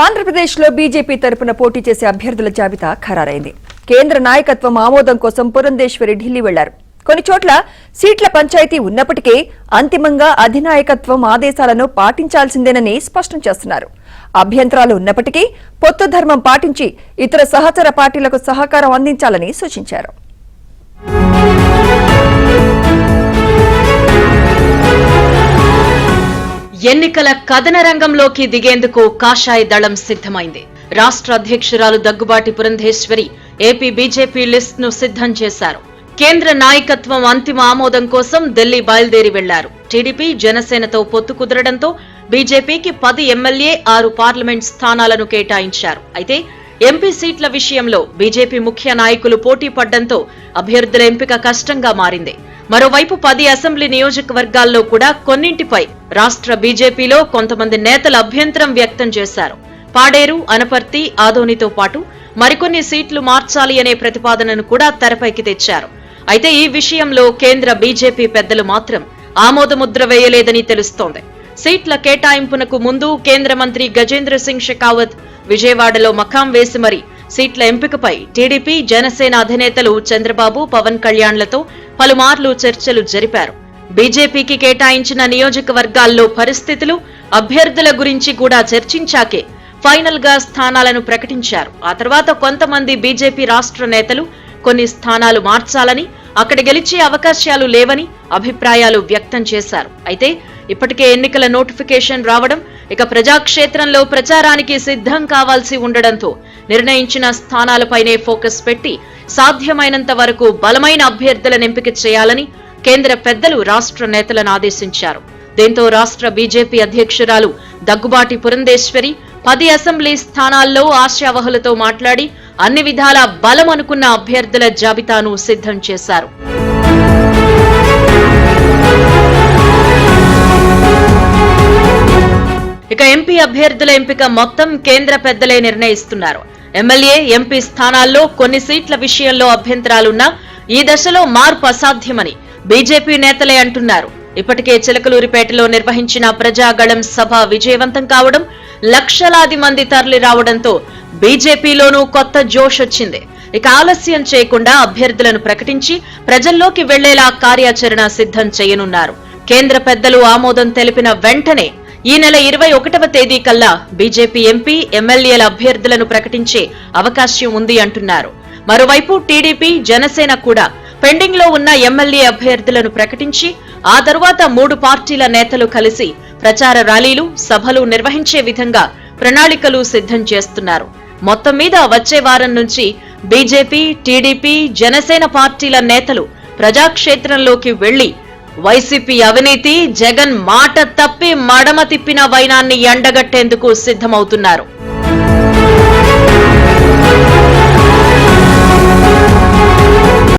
ఆంధ్రప్రదేశ్లో బీజేపీ తరపున పోటీ చేసే అభ్యర్థుల జాబితా ఖరారైంది. కేంద్ర నాయకత్వం ఆమోదం కోసం పురంధేశ్వరి ఢిల్లీ వెళ్లారు. కొన్ని చోట్ల సీట్ల పంచాయతీ ఉన్నప్పటికీ అంతిమంగా అధినాయకత్వం ఆదేశాలను పాటించాల్సిందేనని స్పష్టం చేస్తున్నారు. అభ్యంతరాలు ఉన్నప్పటికీ పొత్తు ధర్మం పాటించి ఇతర సహచర పార్టీలకు సహకారం అందించాలని సూచించారు. ఎన్నికల కథన రంగంలోకి దిగేందుకు కాషాయ దళం సిద్ధమైంది. రాష్ట్ర అధ్యక్షురాలు Daggubati Purandeswari AP BJP list ను సిద్ధం చేశారు. కేంద్ర నాయకత్వం అంతిమ ఆమోదం కోసం ఢిల్లీ బయలుదేరి వెళ్లారు. టీడీపీ జనసేనతో పొత్తు కుదరడంతో బీజేపీకి 10 ఎమ్మెల్యే 6 పార్లమెంట్ స్థానాలను కేటాయించారు. అయితే ఎంపీ సీట్ల విషయంలో బీజేపీ ముఖ్య నాయకులు పోటీ పడ్డంతో అభ్యర్థుల ఎంపిక కష్టంగా మారింది. మరోవైపు 10 అసెంబ్లీ నియోజకవర్గాల్లో కూడా కొన్నింటిపై రాష్ట్ర బీజేపీలో కొంతమంది నేతలు అభ్యంతరం వ్యక్తం చేశారు. పాడేరు, అనపర్తి, ఆదోనితో పాటు మరికొన్ని సీట్లు మార్చాలి అనే ప్రతిపాదనను కూడా తెరపైకి తెచ్చారు. అయితే ఈ విషయంలో కేంద్ర బీజేపీ పెద్దలు మాత్రం ఆమోదముద్ర వేయలేదని తెలుస్తోంది. సీట్ల కేటాయింపునకు ముందు కేంద్ర మంత్రి గజేంద్ర సింగ్ షెకావత్ విజయవాడలో మకాం వేసి మరి సీట్ల ఎంపికపై టీడీపీ, జనసేన అధినేతలు చంద్రబాబు, పవన్ కళ్యాణ్లతో పలుమార్లు చర్చలు జరిపారు. బీజేపీకి కేటాయించిన నియోజకవర్గాల్లో పరిస్థితులు, అభ్యర్థుల గురించి కూడా చర్చించాకే ఫైనల్ గా స్థానాలను ప్రకటించారు. ఆ తర్వాత కొంతమంది బీజేపీ రాష్ట్ర నేతలు కొన్ని స్థానాలు మార్చాలని, అక్కడ గెలిచే అవకాశాలు లేవని అభిప్రాయాలు వ్యక్తం చేశారు. అయితే ఇప్పటికే ఎన్నికల నోటిఫికేషన్ రావడం, ఇక ప్రజాక్షేత్రంలో ప్రచారానికి సిద్ధం కావాల్సి ఉండడంతో నిర్ణయించిన స్థానాలపైనే ఫోకస్ పెట్టి సాధ్యమైనంత వరకు బలమైన అభ్యర్థులను ఎంపిక చేయాలని కేంద్ర పెద్దలు రాష్ట్ర నేతలను ఆదేశించారు. దీంతో రాష్ట్ర బీజేపీ అధ్యక్షురాలు దగ్గుబాటి పురంధేశ్వరి 10 అసెంబ్లీ స్థానాల్లో ఆశావహులతో మాట్లాడి అన్ని విధాల బలం అనుకున్న అభ్యర్థుల జాబితాను సిద్ధం చేశారు. ఇక ఎంపీ అభ్యర్థుల ఎంపిక మొత్తం కేంద్ర పెద్దలే నిర్ణయిస్తున్నారు. ఎమ్మెల్యే, ఎంపీ స్థానాల్లో కొన్ని సీట్ల విషయంలో అభ్యంతరాలున్నా ఈ దశలో మార్పు అసాధ్యమని బీజేపీ నేతలే అంటున్నారు. ఇప్పటికే చిలకలూరిపేటలో నిర్వహించిన ప్రజాగళం సభ విజయవంతం కావడం, లక్షలాది మంది తరలి రావడంతో బీజేపీలోనూ కొత్త జోష్ వచ్చింది. ఇక ఆలస్యం చేయకుండా అభ్యర్థులను ప్రకటించి ప్రజల్లోకి వెళ్లేలా కార్యాచరణ సిద్ధం చేయనున్నారు. కేంద్ర పెద్దలు ఆమోదం తెలిపిన వెంటనే ఈ నెల 21వ తేదీ కల్లా బీజేపీ ఎంపీ, ఎమ్మెల్యేల అభ్యర్థులను ప్రకటించే అవకాశం ఉంది అంటున్నారు. మరోవైపు టీడీపీ, జనసేన కూడా పెండింగ్ లో ఉన్న ఎమ్మెల్యే అభ్యర్థులను ప్రకటించి ఆ తరువాత 3 పార్టీల నేతలు కలిసి ప్రచార ర్యాలీలు, సభలు నిర్వహించే విధంగా ప్రణాళికలు సిద్ధం చేస్తున్నారు. మొత్తం మీద వచ్చే వారం నుంచి బీజేపీ, టీడీపీ, జనసేన పార్టీల నేతలు ప్రజాక్షేత్రంలోకి వెళ్లి వైసీపీ అవినీతి, జగన్ మాట తప్పి మడమ తిప్పిన వైనాన్ని ఎండగట్టేందుకు సిద్ధమవుతున్నారు.